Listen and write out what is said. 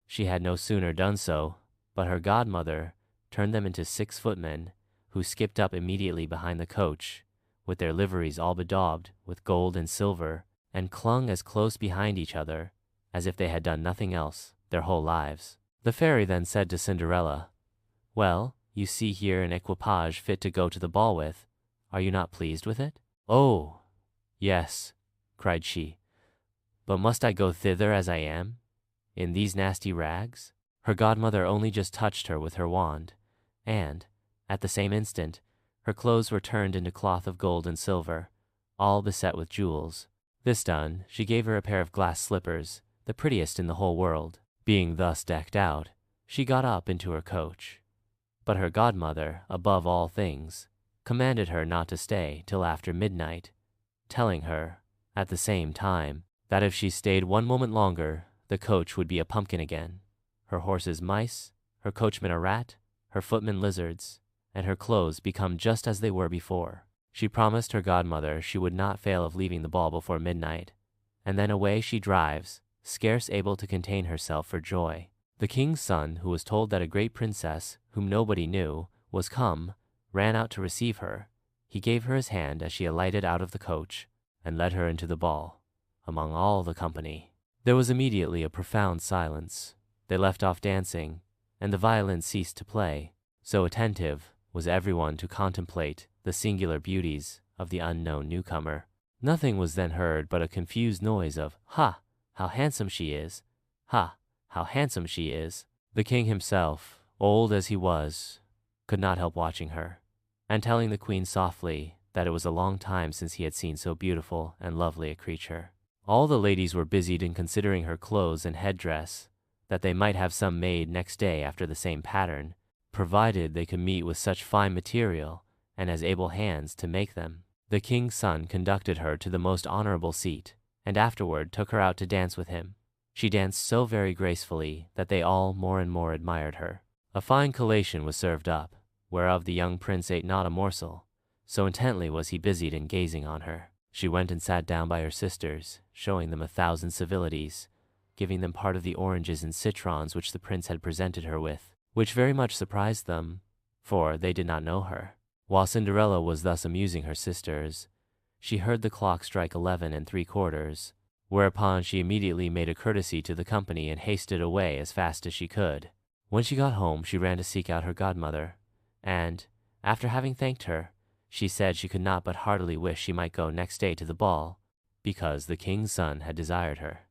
She had no sooner done so, but her godmother turned them into 6 footmen, who skipped up immediately behind the coach, with their liveries all bedaubed with gold and silver, and clung as close behind each other as if they had done nothing else their whole lives. The fairy then said to Cinderella, "Well, you see here an equipage fit to go to the ball with. Are you not pleased with it?" "Oh, yes," cried she, "but must I go thither as I am, in these nasty rags?" Her godmother only just touched her with her wand, and, at the same instant, her clothes were turned into cloth of gold and silver, all beset with jewels. This done, she gave her a pair of glass slippers, the prettiest in the whole world. Being thus decked out, she got up into her coach. But her godmother, above all things, commanded her not to stay till after midnight, telling her, at the same time, that if she stayed one moment longer, the coach would be a pumpkin again, her horses mice, her coachman a rat, her footmen lizards, and her clothes become just as they were before. She promised her godmother she would not fail of leaving the ball before midnight, and then away she drives, scarce able to contain herself for joy. The king's son, who was told that a great princess, whom nobody knew, was come, ran out to receive her. He gave her his hand as she alighted out of the coach, and led her into the ball, among all the company. There was immediately a profound silence. They left off dancing, and the violins ceased to play, so attentive was everyone to contemplate the singular beauties of the unknown newcomer. Nothing was then heard but a confused noise of, "Ha! How handsome she is! Ha! How handsome she is!" The king himself, old as he was, could not help watching her, and telling the queen softly that it was a long time since he had seen so beautiful and lovely a creature. All the ladies were busied in considering her clothes and headdress, that they might have some made next day after the same pattern, provided they could meet with such fine material and as able hands to make them. The king's son conducted her to the most honorable seat, and afterward took her out to dance with him. She danced so very gracefully that they all more and more admired her. A fine collation was served up, whereof the young prince ate not a morsel, so intently was he busied in gazing on her. She went and sat down by her sisters, showing them 1,000 civilities, giving them part of the oranges and citrons which the prince had presented her with, which very much surprised them, for they did not know her. While Cinderella was thus amusing her sisters, she heard the clock strike 11 3/4, whereupon she immediately made a courtesy to the company and hasted away as fast as she could. When she got home, she ran to seek out her godmother, and, after having thanked her, she said she could not but heartily wish she might go next day to the ball, because the king's son had desired her.